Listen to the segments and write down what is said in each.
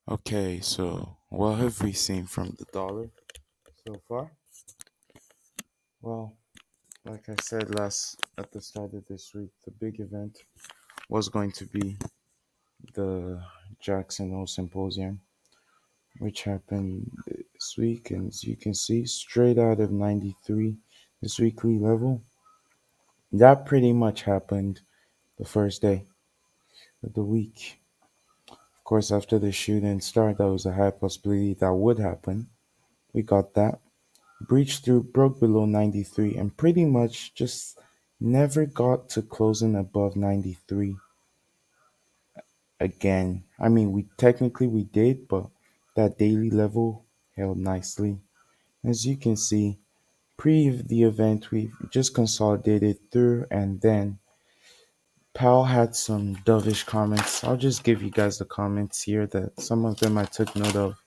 Okay, so what have we seen from the dollar so far? Well, like I said last at the start of this week, the big event was going to be the Jackson Hole Symposium, which happened this week. And as you can see, straight out of 93, this weekly level, that pretty much happened the first day of the week. Of course, after the shooting started, there was a high possibility that would happen. We got that. Breached through, broke below 93, and pretty much just never got to closing above 93 again. I mean, we did, but that daily level held nicely. As you can see, pre the event, we just consolidated through, and then Powell had some dovish comments. I'll just give you guys the comments here that some of them I took note of.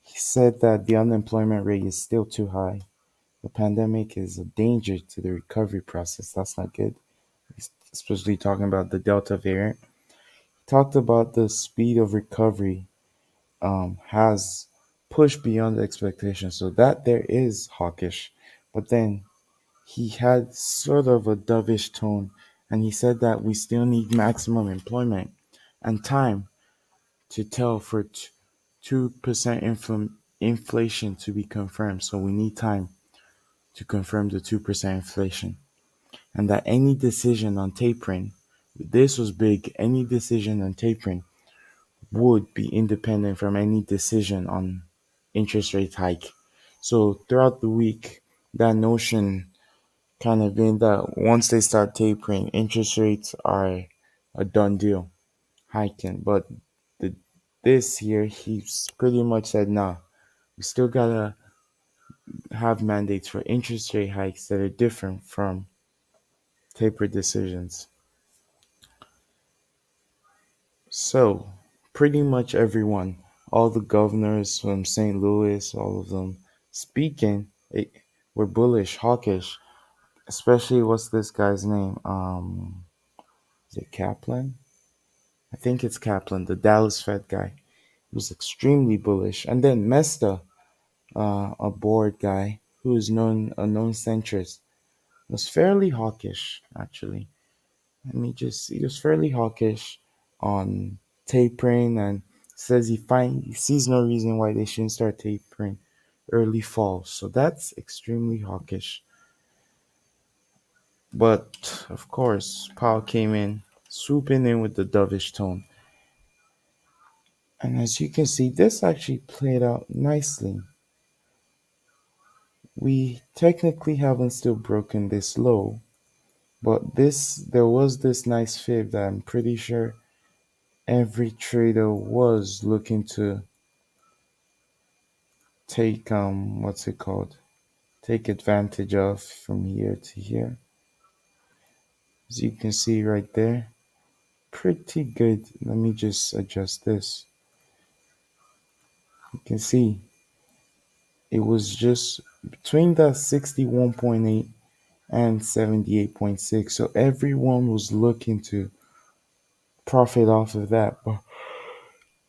He said that the unemployment rate is still too high. The pandemic is a danger to the recovery process. That's not good, especially talking about the Delta variant. Talked about the speed of recovery has pushed beyond expectations, so that there is hawkish. But then he had sort of a dovish tone, and he said that we still need maximum employment and time to tell for 2% inflation to be confirmed. So we need time to confirm the 2% inflation. And that any decision on tapering, this was big, any decision on tapering would be independent from any decision on interest rate hike. So throughout the week, that notion kind of been that once they start tapering, interest rates are a done deal, hiking. But the, this year, he's pretty much said, nah, we still gotta have mandates for interest rate hikes that are different from taper decisions. So, pretty much everyone, all the governors from St. Louis, all of them speaking, were bullish, hawkish. Especially what's this guy's name? Is it Kaplan? I think it's Kaplan, the Dallas Fed guy. He was extremely bullish. And then Mesta, a board guy who is a known centrist, was fairly hawkish actually. He was fairly hawkish on tapering and says he sees no reason why they shouldn't start tapering early fall. So that's extremely hawkish. But of course, Powell came in, swooping in with the dovish tone. And as you can see, this actually played out nicely. We technically haven't still broken this low, but there was this nice fib that I'm pretty sure every trader was looking to take what's it called? Take advantage of from here to here. As you can see right there, pretty good. Let me just adjust this. You can see it was just between that 61.8 and 78.6. So everyone was looking to profit off of that, but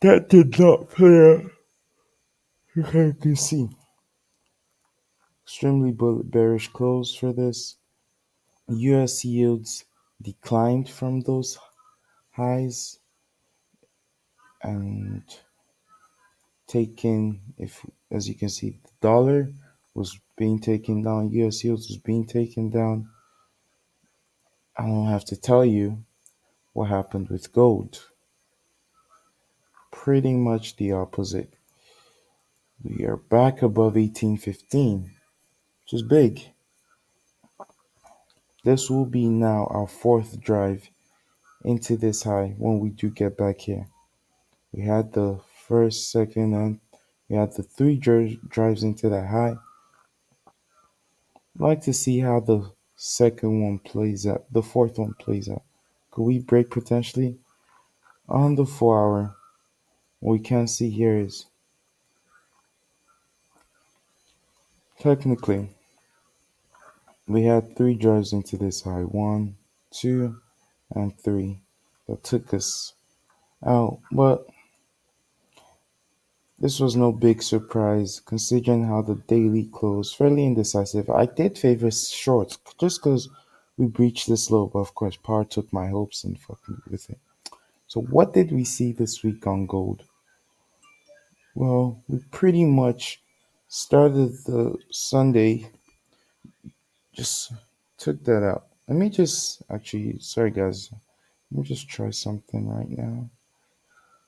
that did not play out. You can see extremely bearish close for this. US yields declined from those highs and taken, if as you can see, the dollar was being taken down, US yields was being taken down. I don't have to tell you what happened with gold. Pretty much the opposite. We are back above 1815, which is big. This will be now our fourth drive into this high when we do get back here. We had the first, second, and we had the three drives into that high. I'd like to see how the second one plays out, the fourth one plays out. Could we break potentially? On the 4 hour, what we can see here is technically we had three drives into this high. One, two, and three. That took us out. But This was no big surprise considering how the daily closed, fairly indecisive. I did favor shorts just because we breached this low, but of course, power took my hopes and fucking with it. So, what did we see this week on gold? Well, we pretty much started the Sunday, just took that out. Let me just actually, sorry guys, let me just try something right now.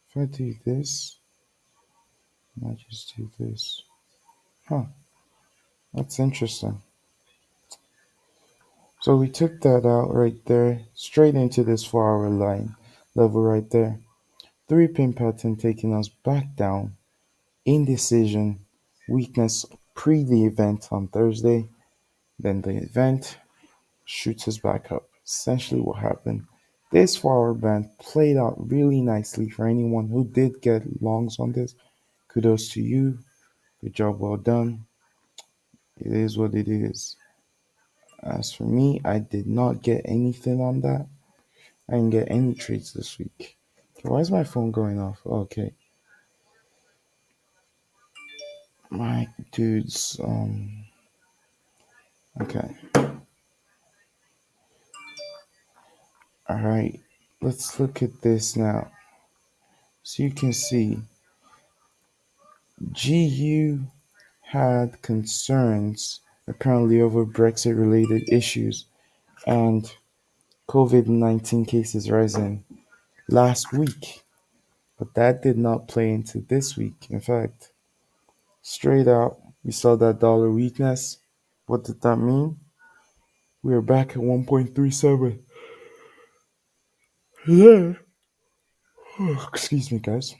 If I do this, I just do this. Huh, that's interesting. So we took that out right there, straight into this 4 hour line level right there. Three pin pattern taking us back down. Indecision, weakness pre the event on Thursday. Then the event shoots us back up. Essentially what happened. This 4 hour band played out really nicely for anyone who did get longs on this. Kudos to you. Good job, well done. It is what it is. As for me, I did not get anything on that. I didn't get any trades this week. Why is my phone going off? Okay. My dudes, okay. Alright. Let's look at this now. So you can see GU had concerns apparently over Brexit related issues and COVID-19 cases rising last week. But that did not play into this week. In fact, straight out, we saw that dollar weakness. What did that mean? We are back at 1.37. Yeah. Excuse me, guys.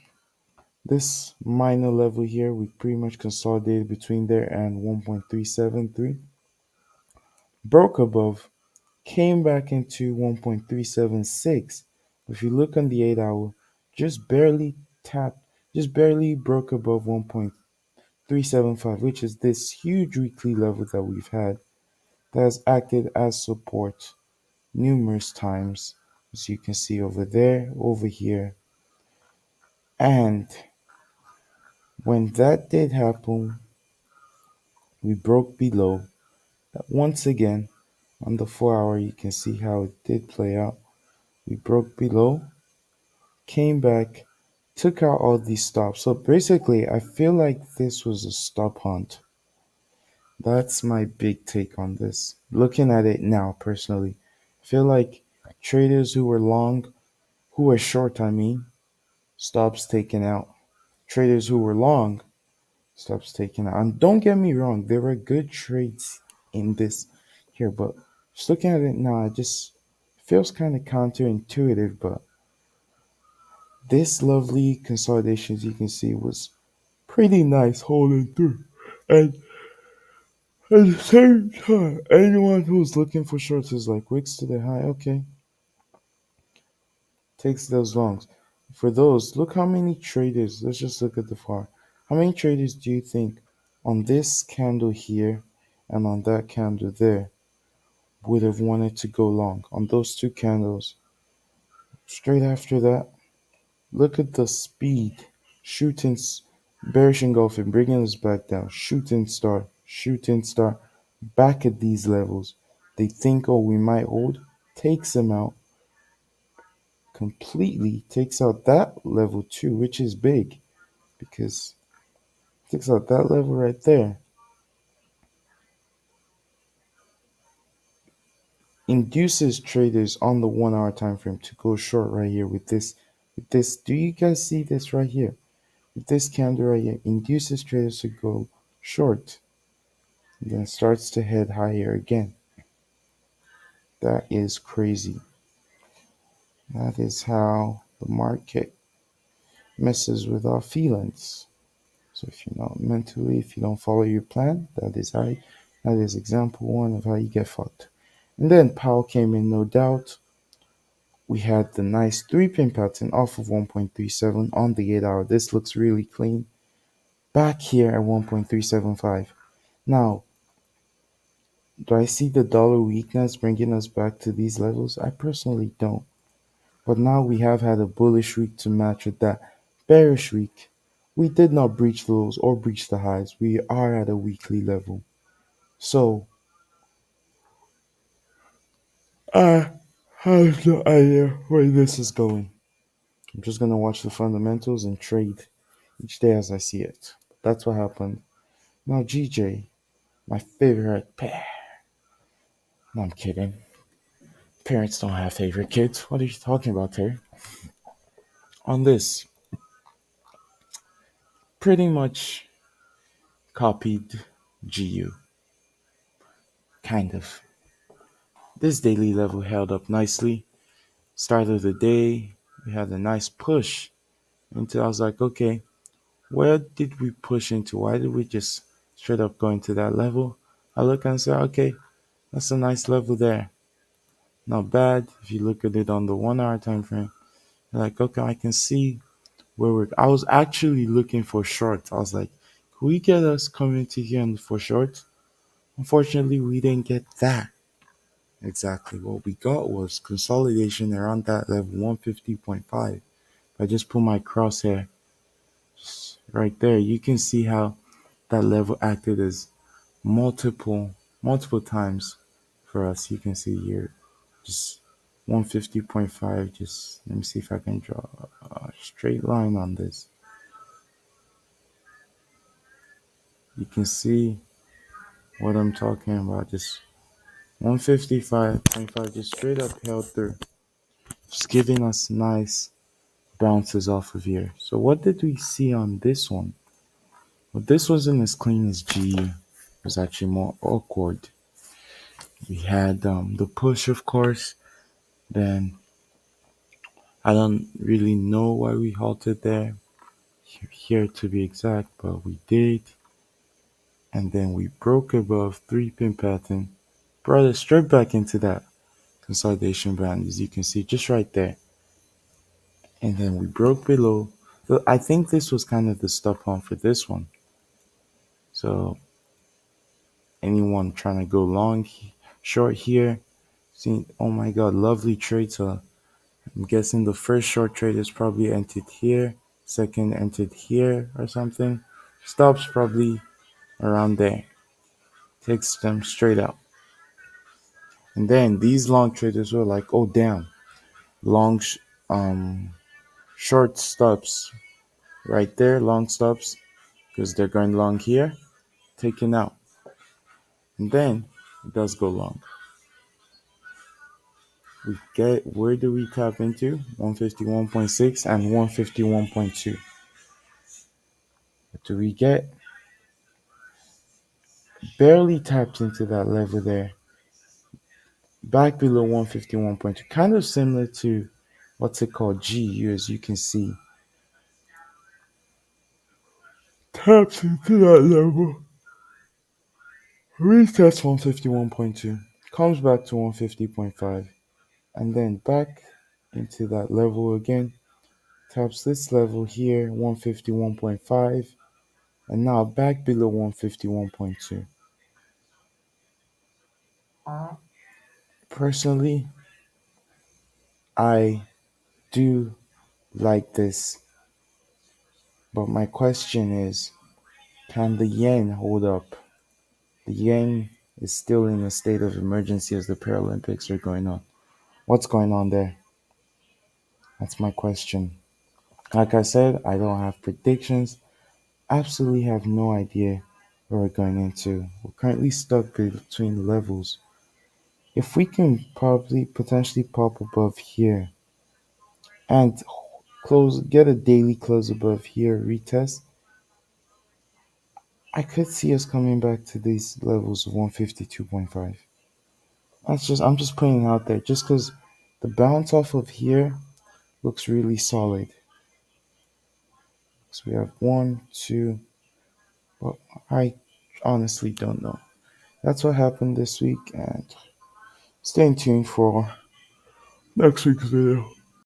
This minor level here, we pretty much consolidated between there and 1.373. Broke above, came back into 1.376. If you look on the 8 hour, just barely tapped, just barely broke above 1.375, which is this huge weekly level that we've had that has acted as support numerous times, as you can see over there, over here. And when that did happen, we broke below. Once again, on the 4 hour, you can see how it did play out. We broke below, came back, took out all these stops. So basically, I feel like this was a stop hunt. That's my big take on this. Looking at it now, personally, I feel like traders who were long, who were short, I mean, stops taken out. Traders who were long, stops taken out. And don't get me wrong, there were good trades in this here, but just looking at it now, it just feels kind of counterintuitive. But this lovely consolidation, as you can see, was pretty nice holding through. And at the same time, anyone who's looking for shorts is like wicks to the high, okay, takes those longs. For those, look how many traders, let's just look at the far. How many traders do you think on this candle here and on that candle there would have wanted to go long on those two candles? Straight after that, look at the speed. Shooting, bearish engulfing, bringing us back down. Shooting star, back at these levels. They think, oh, we might hold, takes them out completely, takes out that level too, which is big because it takes out that level right there. Induces traders on the 1 hour time frame to go short right here with this. With this, do you guys see this right here? With this candle right here, induces traders to go short, and then starts to head higher again. That is crazy. That is how the market messes with our feelings. So if you're not mentally, if you don't follow your plan, that is example one of how you get fucked. And then Powell came in, no doubt. We had the nice three pin pattern off of 1.37 on the 8 hour. This looks really clean. Back here at 1.375. Now, do I see the dollar weakness bringing us back to these levels? I personally don't. But now we have had a bullish week to match with that bearish week We did not breach the lows or breach the highs. We are at a weekly level. So I have no idea where this is going. I'm just gonna watch the fundamentals and trade each day as I see it. That's what happened. Now GJ, my favorite pair. No, I'm kidding. Parents don't have favorite kids. What are you talking about, Terry? On this, pretty much copied GU. Kind of. This daily level held up nicely. Start of the day, we had a nice push until I was like, okay, where did we push into? Why did we just straight up go into that level? I look and say, okay, that's a nice level there. Not bad. If you look at it on the 1 hour time frame, you're like, okay, I can see where we're. I was actually looking for shorts. I was like, can we get us coming to here for shorts? Unfortunately, we didn't get that. Exactly. What we got was consolidation around that level 150.5. I just put my crosshair right there. You can see how that level acted as multiple times for us. You can see here just 150.5. Just let me see if I can draw a straight line on this. You can see what I'm talking about. Just 155.5 just straight up held through. Just giving us nice bounces off of here. So what did we see on this one? Well, this wasn't as clean as GU. It was actually more awkward. We had the push, of course. Then I don't really know why we halted there, here to be exact, but we did. And then we broke above 3 pin pattern, brought it straight back into that consolidation band, as you can see, just right there. And then we broke below. So I think this was kind of the stop on for this one. So anyone trying to go long, short here, see, oh my god, lovely trade. So I'm guessing the first short trade is probably entered here, second entered here or something. Stops probably around there. Takes them straight out. And then these long traders were like, oh damn, long, um, short stops right there, long stops, because they're going long here, taken out. And then it does go long. We get, where do we tap into? 151.6 and 151.2. What do we get? Barely tapped into that level there. Back below 151.2. Kind of similar to what's it called? GU, as you can see. Taps into that level. Resets 151.2. Comes back to 150.5. And then back into that level again. Taps this level here, 151.5. And now back below 151.2. Personally, I do like this, but my question is, can the yen hold up? The yen is still in a state of emergency as the Paralympics are going on. What's going on there? That's my question. Like I said, I don't have predictions. Absolutely have no idea where we're going into. We're currently stuck between levels. If we can probably potentially pop above here and get a daily close above here, retest, I could see us coming back to these levels of 152.5. I'm just putting it out there just because the bounce off of here looks really solid. So we have one, two, but I honestly don't know. That's what happened this week, and stay tuned for next week's video.